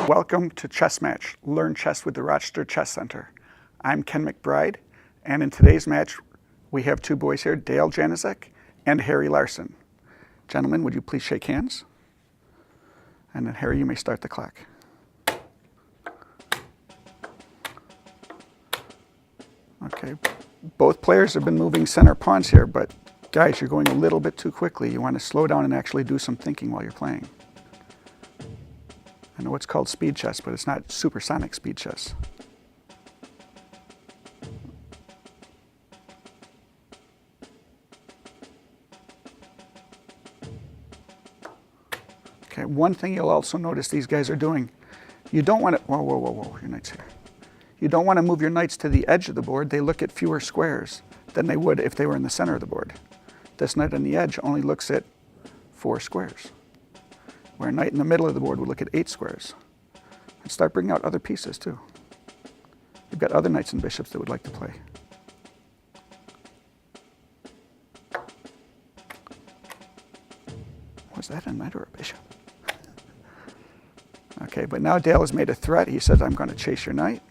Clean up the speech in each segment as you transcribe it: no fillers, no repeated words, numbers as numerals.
Welcome to Chess Match, Learn Chess with the Rochester Chess Center. I'm Ken McBride, and in today's match, we have two boys here, Dale Janicek and Harry Larson. Gentlemen, would you please shake hands? And then Harry, you may start the clock. Okay, both players have been moving center pawns here, but guys, you're going a little bit too quickly. You want to slow down and actually do some thinking while you're playing. I know it's called speed chess, but it's not supersonic speed chess. Okay, one thing you'll also notice these guys are doing, you don't want to, whoa, your knight's here. You don't want to move your knights to the edge of the board. They look at fewer squares than they would if they were in the center of the board. This knight on the edge only looks at 4 squares, where a knight in the middle of the board would look at 8 squares. And start bringing out other pieces too. You've got other knights and bishops that would like to play. Was that a knight or a bishop? Okay, but now Dale has made a threat. He says, I'm going to chase your knight.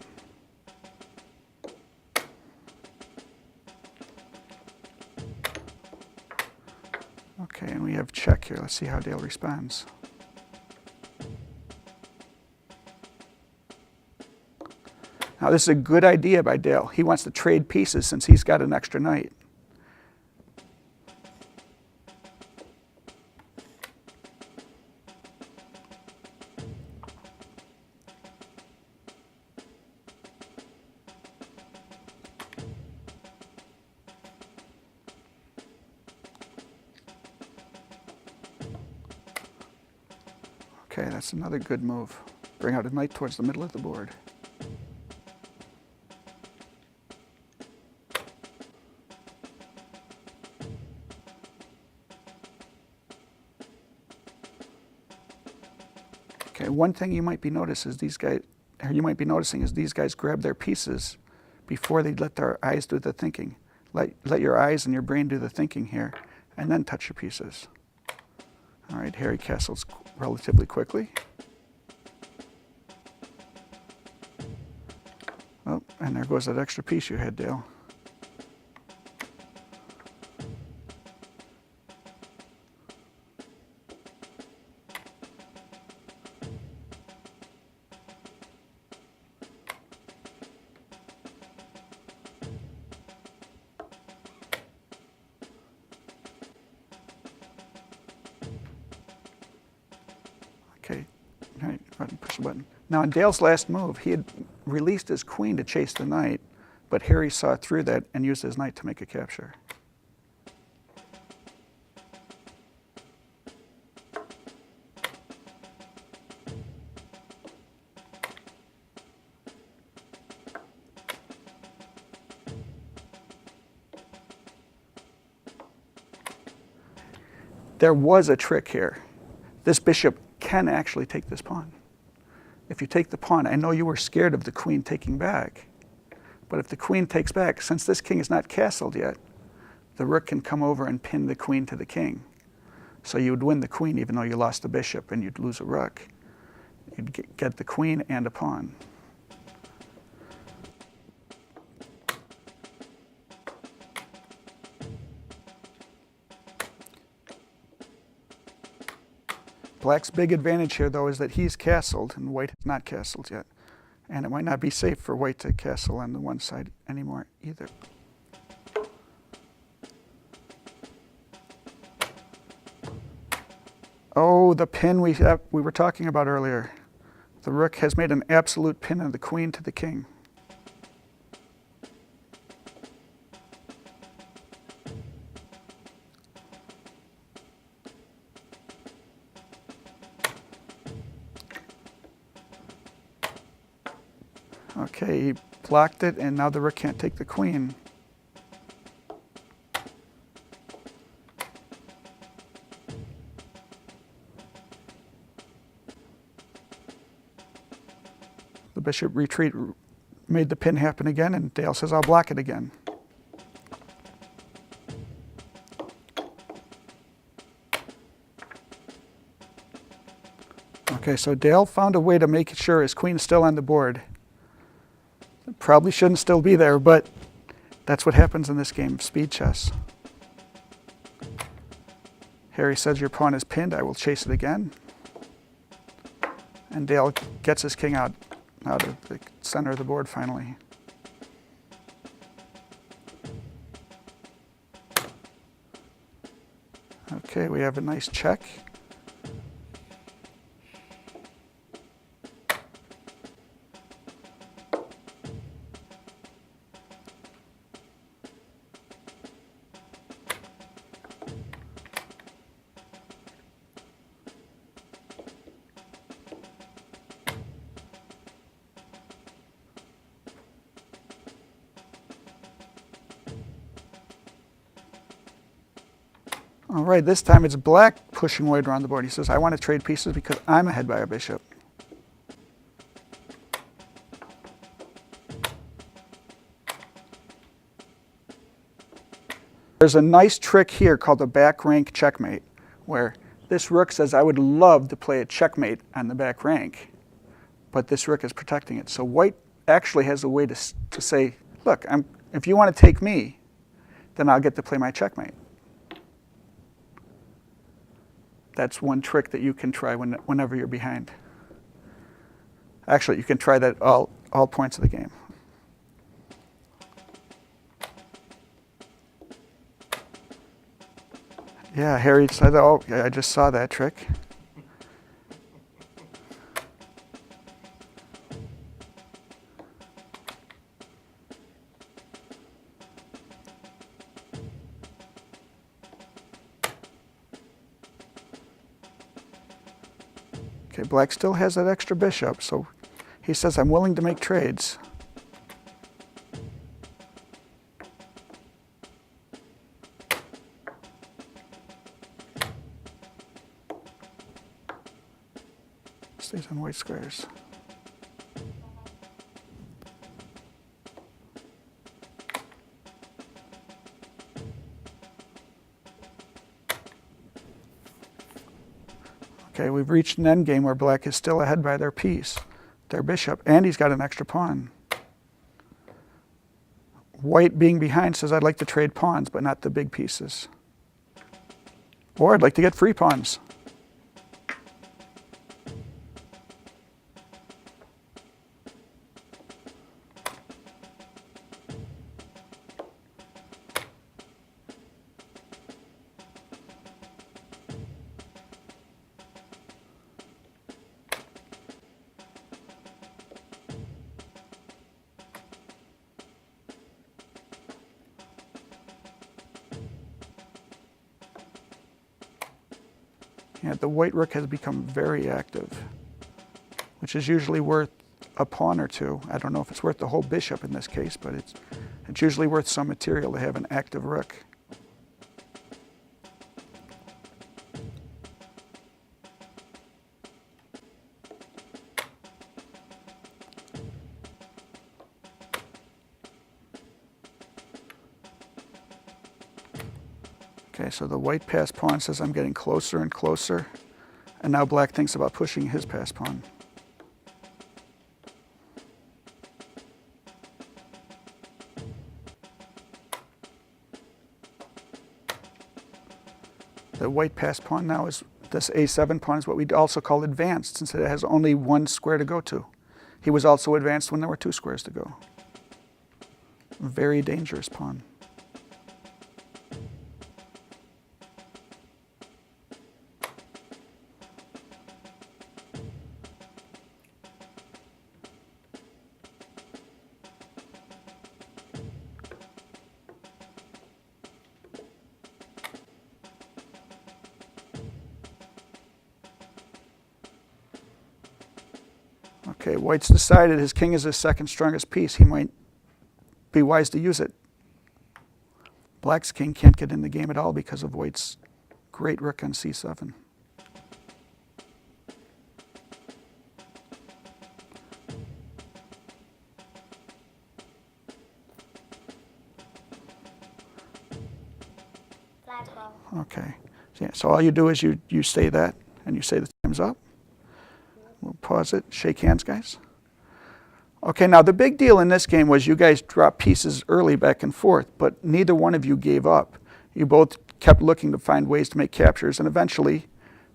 Okay, and we have check here. Let's see how Dale responds. Now this is a good idea by Dale. He wants to trade pieces since he's got an extra knight. Okay, that's another good move. Bring out a knight towards the middle of the board. Okay, one thing you might be noticing is these guys grab their pieces before they let their eyes do the thinking. Let your eyes and your brain do the thinking here, and then touch your pieces. All right, Harry castles relatively quickly. Oh, and there goes that extra piece you had, Dale. Okay, push the button. Now in Dale's last move, he had released his queen to chase the knight, but Harry saw through that and used his knight to make a capture. There was a trick here. This bishop can actually take this pawn. If you take the pawn, I know you were scared of the queen taking back, but if the queen takes back, since this king is not castled yet, the rook can come over and pin the queen to the king. So you would win the queen even though you lost the bishop, and you'd lose a rook. You'd get the queen and a pawn. Black's big advantage here, though, is that he's castled and white is not castled yet. And it might not be safe for white to castle on the one side anymore either. Oh, the pin we were talking about earlier. The rook has made an absolute pin of the queen to the king. Okay, he blocked it, and now the rook can't take the queen. The bishop retreat made the pin happen again, and Dale says, I'll block it again. Okay, so Dale found a way to make sure his queen is still on the board. Probably shouldn't still be there, but that's what happens in this game of speed chess. Harry says your pawn is pinned. I will chase it again. And Dale gets his king out of the center of the board finally. Okay, we have a nice check. All right, this time it's black pushing white around the board. He says, I want to trade pieces because I'm ahead by a bishop. There's a nice trick here called the back rank checkmate, where this rook says, I would love to play a checkmate on the back rank, but this rook is protecting it. So white actually has a way to say, look, if you want to take me, then I'll get to play my checkmate. That's one trick that you can try whenever you're behind. Actually, you can try that all points of the game. Yeah, Harry said, oh, yeah, I just saw that trick. Okay, black still has that extra bishop, so he says, I'm willing to make trades. Stays on white squares. Okay, we've reached an endgame where black is still ahead by their piece, their bishop, and he's got an extra pawn. White being behind says, I'd like to trade pawns, but not the big pieces. Or I'd like to get free pawns. Yeah, the white rook has become very active, which is usually worth a pawn or two. I don't know if it's worth the whole bishop in this case, but it's usually worth some material to have an active rook. Okay, so the white passed pawn says I'm getting closer and closer, and now black thinks about pushing his passed pawn. The white passed pawn now is, this a7 pawn is what we also call advanced, since it has only one square to go to. He was also advanced when there were two squares to go. Very dangerous pawn. Okay, white's decided his king is his second strongest piece. He might be wise to use it. Black's king can't get in the game at all because of white's great rook on c7. Okay, so all you do is you say that, and you say the time's up. pause it. Shake hands, guys. Okay, now the big deal in this game was you guys dropped pieces early back and forth, but neither one of you gave up. You both kept looking to find ways to make captures, and eventually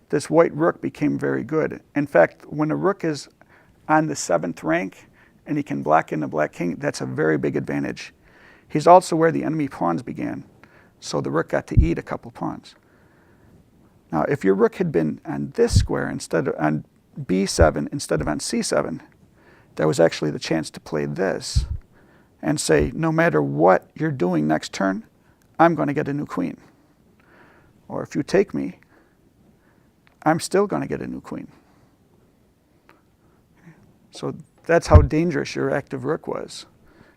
this white rook became very good. In fact, when a rook is on the 7th rank and he can block in the black king, that's a very big advantage. He's also where the enemy pawns began, so the rook got to eat a couple pawns. Now, if your rook had been on this square instead of on b7 instead of on c7, that was actually the chance to play this and say, no matter what you're doing next turn, I'm going to get a new queen. Or if you take me, I'm still going to get a new queen. So that's how dangerous your active rook was.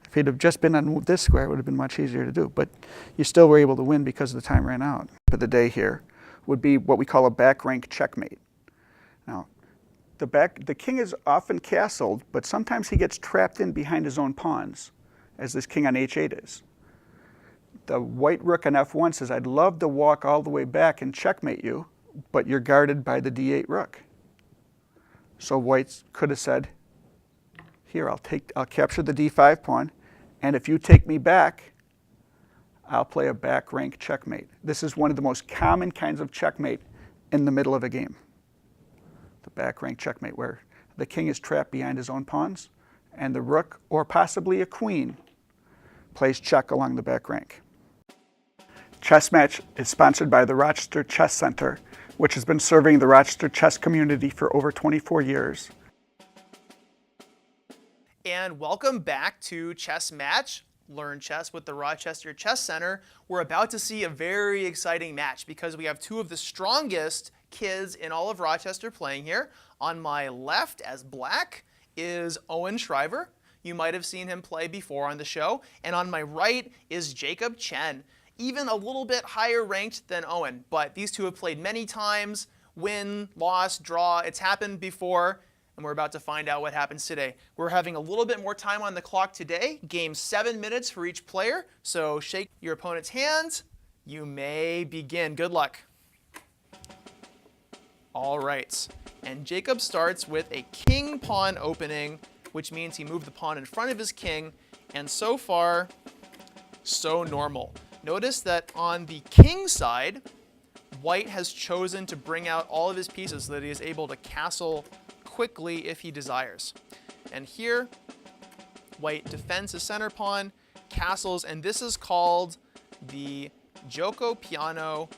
If he'd have just been on this square, it would have been much easier to do. But you still were able to win because the time ran out. For the day here would be what we call a back rank checkmate. Now, the king is often castled, but sometimes he gets trapped in behind his own pawns, as this king on h8 is. The white rook on f1 says, I'd love to walk all the way back and checkmate you, but you're guarded by the d8 rook. So white could have said, here, I'll capture the d5 pawn, and if you take me back, I'll play a back rank checkmate. This is one of the most common kinds of checkmate in the middle of a game. The back rank checkmate, where the king is trapped behind his own pawns, and the rook, or possibly a queen, plays check along the back rank. Chess Match is sponsored by the Rochester Chess Center, which has been serving the Rochester chess community for over 24 years. And welcome back to Chess Match. Learn chess with the Rochester Chess Center. We're about to see a very exciting match because we have two of the strongest kids in all of Rochester playing here. On my left, as black, is Owen Shriver. You might have seen him play before on the show. And on my right is Jacob Chen, even a little bit higher ranked than Owen. But these two have played many times, win, loss, draw. It's happened before. And we're about to find out what happens today. We're having a little bit more time on the clock today. Game 7 minutes for each player. So shake your opponent's hands. You may begin. Good luck. All right. And Jacob starts with a king pawn opening, which means he moved the pawn in front of his king. And so far, so normal. Notice that on the king side, white has chosen to bring out all of his pieces so that he is able to castle quickly if he desires. And here, white defends his center pawn, castles, and this is called the Gioco Piano,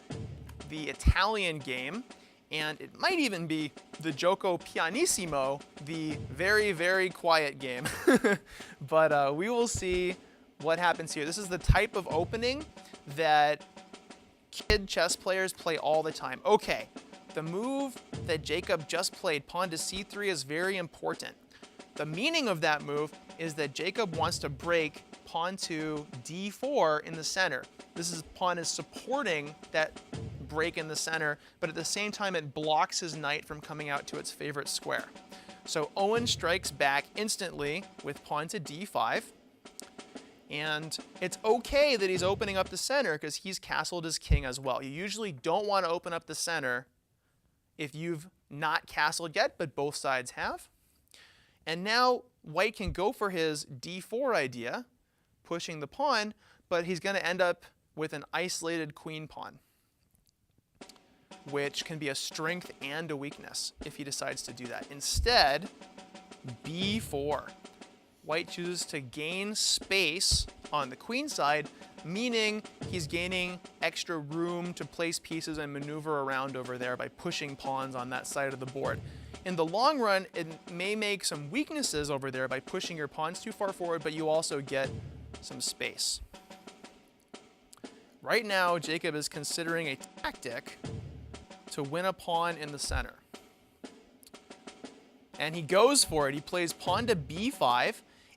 the Italian game, and it might even be the Gioco Pianissimo, the very, very quiet game. But we will see what happens here. This is the type of opening that kid chess players play all the time. Okay. The move that Jacob just played, pawn to c3, is very important. The meaning of that move is that Jacob wants to break pawn to d4 in the center. Pawn is supporting that break in the center, but at the same time it blocks his knight from coming out to its favorite square. So Owen strikes back instantly with pawn to d5. And it's okay that he's opening up the center because he's castled his king as well. You usually don't want to open up the center if you've not castled yet, but both sides have. And now white can go for his d4 idea, pushing the pawn, but he's going to end up with an isolated queen pawn, which can be a strength and a weakness if he decides to do that. Instead, b4. White chooses to gain space on the queen side, meaning he's gaining extra room to place pieces and maneuver around over there by pushing pawns on that side of the board. In the long run, it may make some weaknesses over there by pushing your pawns too far forward, but you also get some space. Right now, Jacob is considering a tactic to win a pawn in the center. And he goes for it. He plays pawn to b5.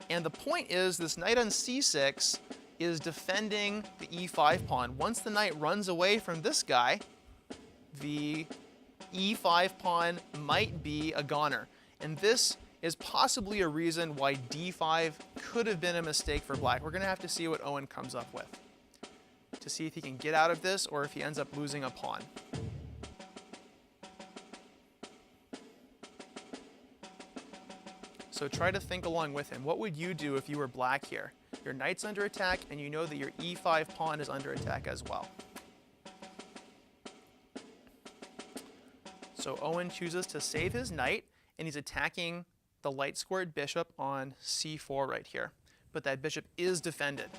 And the point is, this knight on c6 is defending the e5 pawn. Once the knight runs away from this guy, the e5 pawn might be a goner. And this is possibly a reason why d5 could have been a mistake for black. We're going to have to see what Owen comes up with to see if he can get out of this or if he ends up losing a pawn. So try to think along with him. What would you do if you were black here? Your knight's under attack, and you know that your e5 pawn is under attack as well. So Owen chooses to save his knight, and he's attacking the light squared bishop on c4 right here. But that bishop is defended.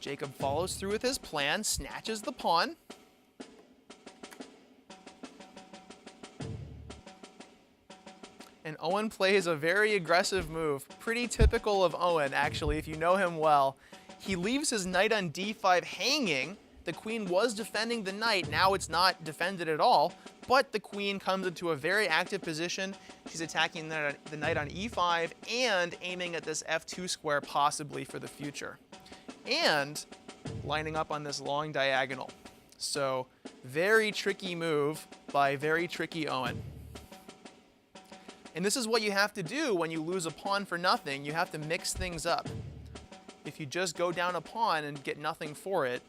Jacob follows through with his plan, snatches the pawn. And Owen plays a very aggressive move, pretty typical of Owen, actually, if you know him well. He leaves his knight on d5 hanging. The queen was defending the knight. Now it's not defended at all, but the queen comes into a very active position. She's attacking the knight on e5 and aiming at this f2 square, possibly for the future, and lining up on this long diagonal. So very tricky move by very tricky Owen. And this is what you have to do when you lose a pawn for nothing. You have to mix things up. If you just go down a pawn and get nothing for it,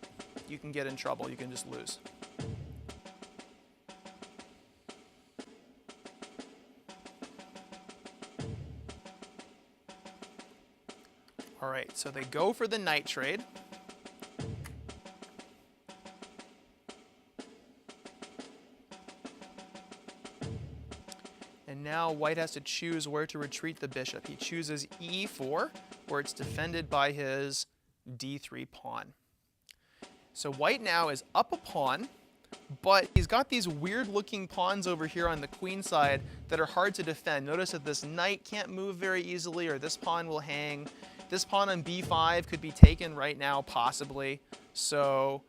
you can get in trouble. You can just lose. All right, so they go for the knight trade. And now white has to choose where to retreat the bishop. He chooses e4, where it's defended by his d3 pawn. So white now is up a pawn, but he's got these weird looking pawns over here on the queen side that are hard to defend. Notice that this knight can't move very easily, or this pawn will hang. This pawn on b5 could be taken right now, possibly. So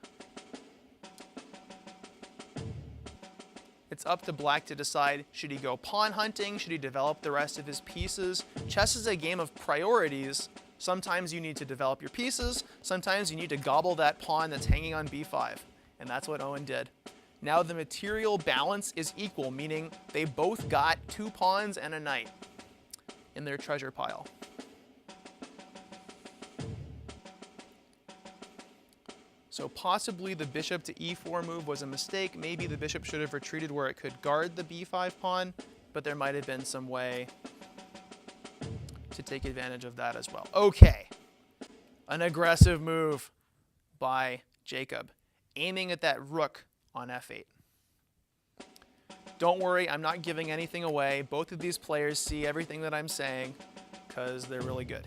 it's up to black to decide, should he go pawn hunting? Should he develop the rest of his pieces? Chess is a game of priorities. Sometimes you need to develop your pieces. Sometimes you need to gobble that pawn that's hanging on b5. And that's what Owen did. Now the material balance is equal, meaning they both got 2 pawns and a knight in their treasure pile. So possibly the bishop to e4 move was a mistake. Maybe the bishop should have retreated where it could guard the b5 pawn, but there might have been some way to take advantage of that as well. Okay, an aggressive move by Jacob, aiming at that rook on f8. Don't worry, I'm not giving anything away. Both of these players see everything that I'm saying because they're really good.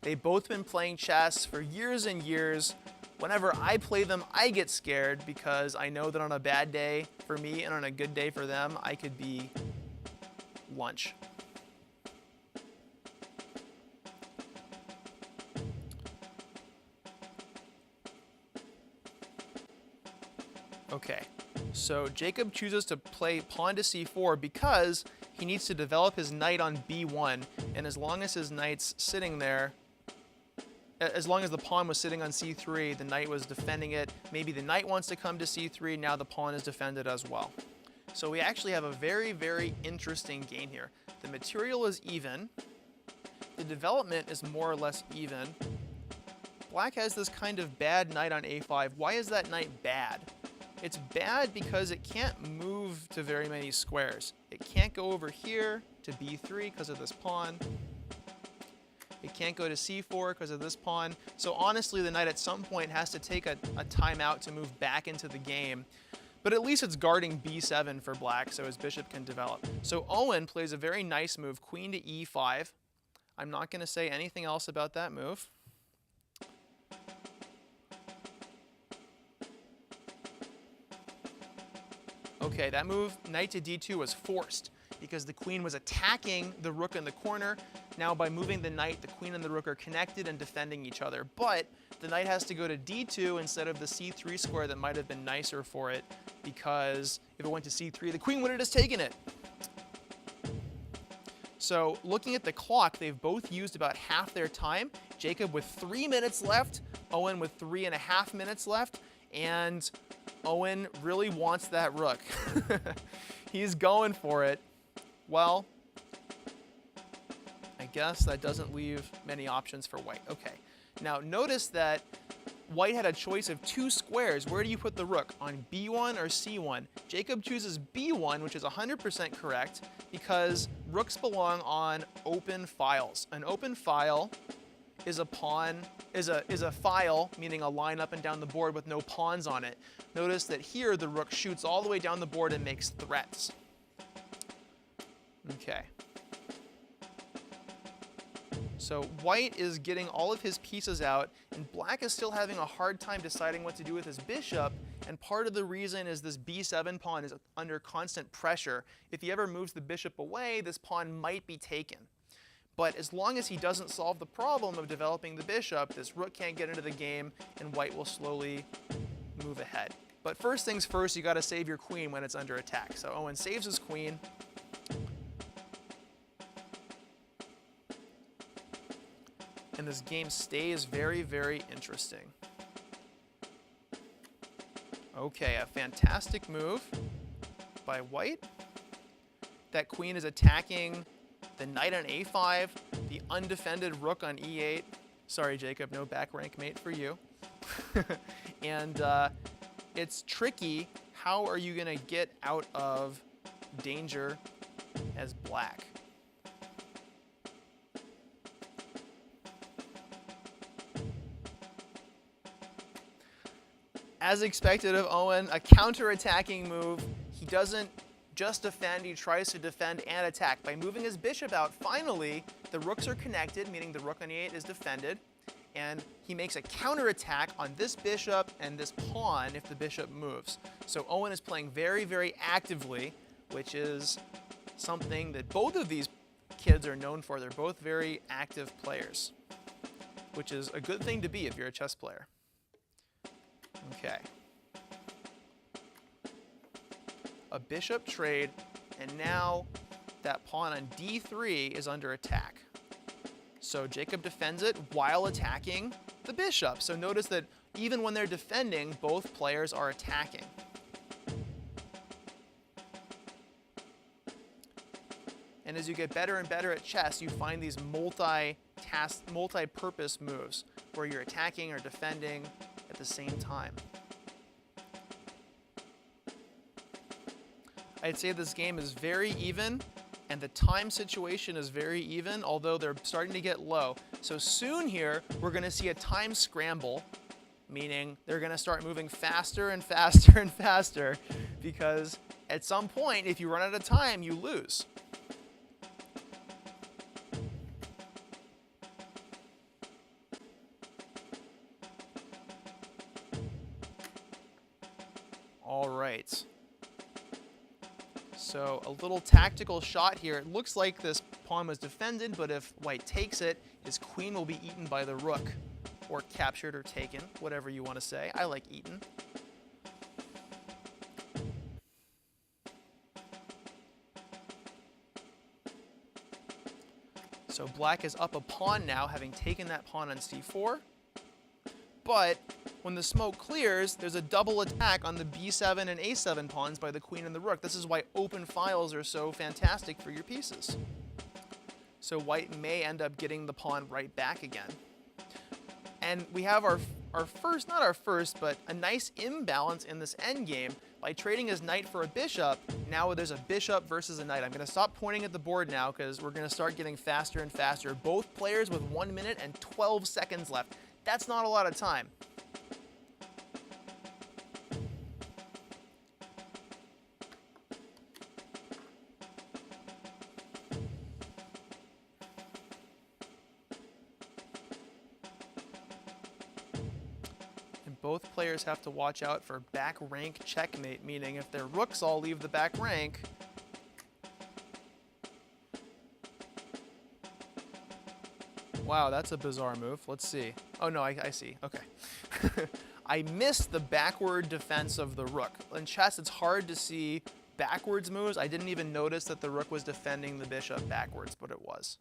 They've both been playing chess for years and years. Whenever I play them, I get scared because I know that on a bad day for me and on a good day for them, I could be lunch. Okay, so Jacob chooses to play pawn to c4 because he needs to develop his knight on b1, and as long as his knight's sitting there, as long as the pawn was sitting on c3, the knight was defending it. Maybe the knight wants to come to c3, now the pawn is defended as well. So we actually have a very, very interesting game here. The material is even. The development is more or less even. Black has this kind of bad knight on a5. Why is that knight bad? It's bad because it can't move to very many squares. It can't go over here to b3 because of this pawn. It can't go to c4 because of this pawn. So honestly, the knight at some point has to take a timeout to move back into the game. But at least it's guarding b7 for black, so his bishop can develop. So Owen plays a very nice move, queen to e5. I'm not going to say anything else about that move. Okay, that move, knight to d2, was forced because the queen was attacking the rook in the corner. Now by moving the knight, the queen and the rook are connected and defending each other. But the knight has to go to d2 instead of the c3 square that might have been nicer for it, because if it went to c3, the queen would have just taken it. So looking at the clock, they've both used about half their time. Jacob with 3 minutes left, Owen with 3.5 minutes left, and Owen really wants that rook. He's going for it. Well, I guess that doesn't leave many options for white. Okay, now notice that White had a choice of 2 squares. Where do you put the rook? On b1 or c1? Jacob chooses b1, which is 100% correct, because rooks belong on open files. An open file is a file, meaning a line up and down the board with no pawns on it. Notice that here the rook shoots all the way down the board and makes threats. Okay. So white is getting all of his pieces out, and black is still having a hard time deciding what to do with his bishop, and part of the reason is this b7 pawn is under constant pressure. If he ever moves the bishop away, this pawn might be taken. But as long as he doesn't solve the problem of developing the bishop, this rook can't get into the game, and white will slowly move ahead. But first things first, you got to save your queen when it's under attack. So Owen saves his queen. And this game stays very, very interesting. Okay, a fantastic move by white. That queen is attacking the knight on a5, the undefended rook on e8. Sorry, Jacob, no back rank mate for you. And it's tricky. How are you going to get out of danger as black? As expected of Owen, a counter-attacking move. He doesn't just defend, he tries to defend and attack. By moving his bishop out, finally, the rooks are connected, meaning the rook on e8 is defended, and he makes a counter-attack on this bishop and this pawn if the bishop moves. So Owen is playing very, very actively, which is something that both of these kids are known for. They're both very active players, which is a good thing to be if you're a chess player. Okay. A bishop trade, and now that pawn on d3 is under attack. So Jacob defends it while attacking the bishop. So notice that even when they're defending, both players are attacking. And as you get better and better at chess, you find these multi-purpose moves where you're attacking or defending at the same time. I'd say this game is very even, and the time situation is very even, although they're starting to get low. So soon here, we're going to see a time scramble, meaning they're going to start moving faster and faster and faster, because at some point, if you run out of time, you lose. All right. So a little tactical shot here. It looks like this pawn was defended, but if white takes it, his queen will be eaten by the rook, or captured or taken, whatever you want to say. I like eaten. So black is up a pawn now, having taken that pawn on c4. But when the smoke clears, there's a double attack on the b7 and a7 pawns by the queen and the rook. This is why open files are so fantastic for your pieces. So white may end up getting the pawn right back again. And we have our first, not our first, but a nice imbalance in this endgame. By trading his knight for a bishop, now there's a bishop versus a knight. I'm going to stop pointing at the board now because we're going to start getting faster and faster. Both players with 1 minute and 12 seconds left. That's not a lot of time. And both players have to watch out for back rank checkmate, meaning if their rooks all leave the back rank, wow, that's a bizarre move. Let's see. Oh, no, I see. Okay. I missed the backward defense of the rook. In chess, it's hard to see backwards moves. I didn't even notice that the rook was defending the bishop backwards, but it was.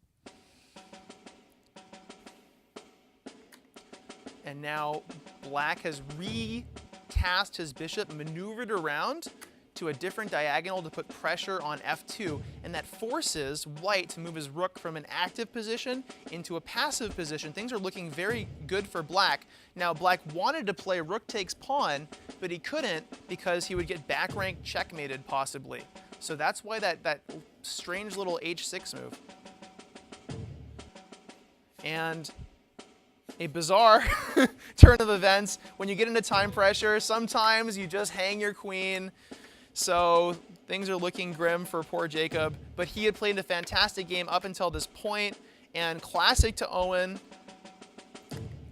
And now black has recast his bishop, maneuvered around to a different diagonal to put pressure on f2, and that forces white to move his rook from an active position into a passive position. Things are looking very good for black. Now, black wanted to play rook takes pawn, but he couldn't because he would get back rank checkmated possibly. So that's why that strange little h6 move. And a bizarre turn of events. When you get into time pressure, sometimes you just hang your queen. So things are looking grim for poor Jacob, but he had played a fantastic game up until this point, and classic to Owen.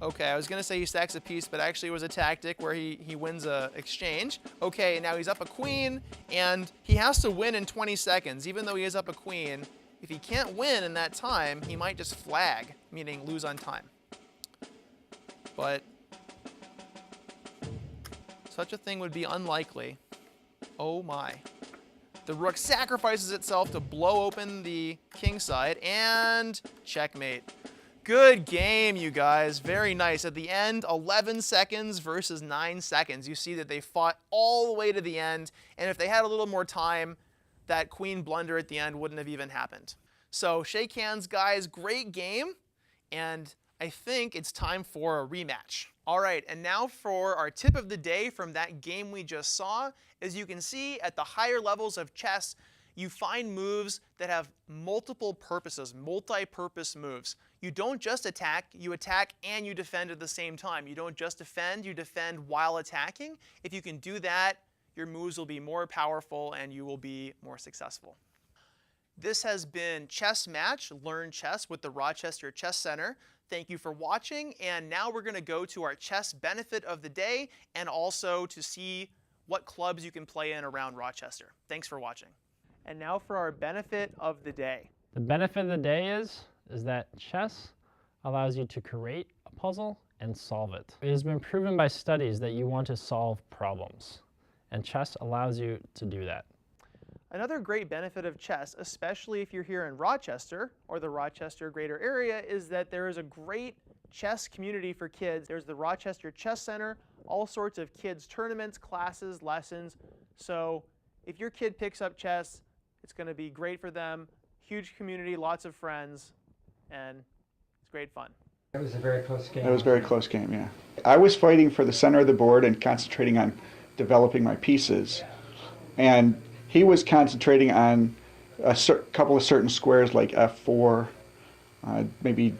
Okay, I was gonna say he stacks a piece, but actually it was a tactic where he wins a exchange. Okay, now he's up a queen, and he has to win in 20 seconds. Even though he is up a queen, if he can't win in that time, he might just flag, meaning lose on time. But such a thing would be unlikely. Oh my. The rook sacrifices itself to blow open the king side, and checkmate. Good game, you guys. Very nice. At the end, 11 seconds versus 9 seconds. You see that they fought all the way to the end, and if they had a little more time, that queen blunder at the end wouldn't have even happened. So shake hands, guys. Great game, and I think it's time for a rematch. All right, and now for our tip of the day from that game we just saw. As you can see, at the higher levels of chess, you find moves that have multiple purposes, multi-purpose moves. You don't just attack, you attack and you defend at the same time. You don't just defend, you defend while attacking. If you can do that, your moves will be more powerful and you will be more successful. This has been Chess Match, Learn Chess with the Rochester Chess Center. Thank you for watching, and now we're going to go to our chess benefit of the day and also to see what clubs you can play in around Rochester. Thanks for watching. And now for our benefit of the day. The benefit of the day is that chess allows you to create a puzzle and solve it. It has been proven by studies that you want to solve problems, and chess allows you to do that. Another great benefit of chess, especially if you're here in Rochester or the Rochester greater area, is that there is a great chess community for kids. There's the Rochester Chess Center, all sorts of kids tournaments, classes, lessons. So if your kid picks up chess, it's going to be great for them. Huge community, lots of friends, and it's great fun. It was a very close game. It was a very close game, yeah. I was fighting for the center of the board and concentrating on developing my pieces. And he was concentrating on a couple of certain squares like f4, maybe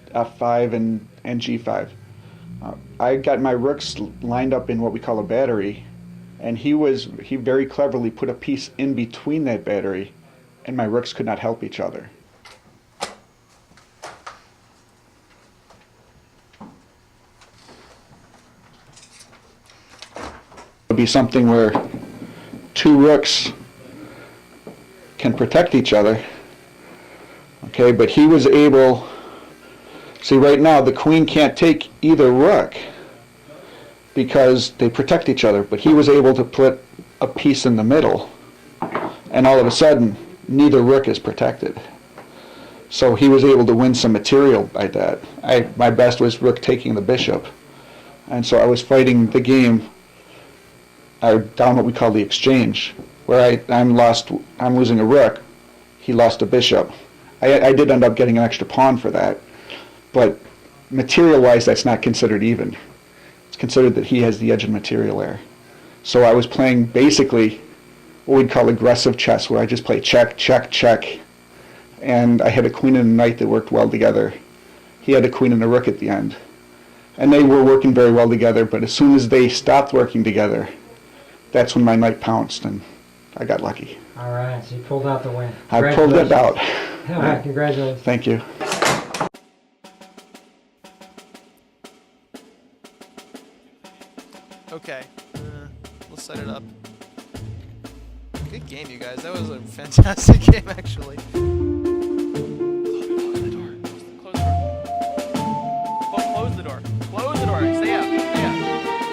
f5 and g5. I got my rooks lined up in what we call a battery, and he very cleverly put a piece in between that battery, and my rooks could not help each other. It would be something where two rooks can protect each other, okay, but he was able, see right now the queen can't take either rook because they protect each other, but he was able to put a piece in the middle, and all of a sudden neither rook is protected. So he was able to win some material by that. My best was rook taking the bishop, and so I was fighting the game down what we call the exchange, where I'm losing a rook, he lost a bishop. I did end up getting an extra pawn for that, but material-wise that's not considered even. It's considered that he has the edge in material there. So I was playing basically what we'd call aggressive chess, where I just play check, check, check, and I had a queen and a knight that worked well together. He had a queen and a rook at the end. And they were working very well together, but as soon as they stopped working together, that's when my knight pounced, and I got lucky. All right, so you pulled out the win. I pulled it out. All right, congratulations. Thank you. Okay, let's set it up. Good game, you guys. That was a fantastic game, actually. Close the door. Close the door. Close the door. Stay out. Stay out.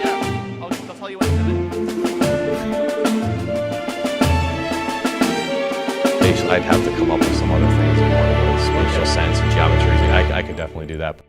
Yeah. I'll tell you when it's in. I'd have to come up with some other things in order to spatial sense and geometry. I could definitely do that.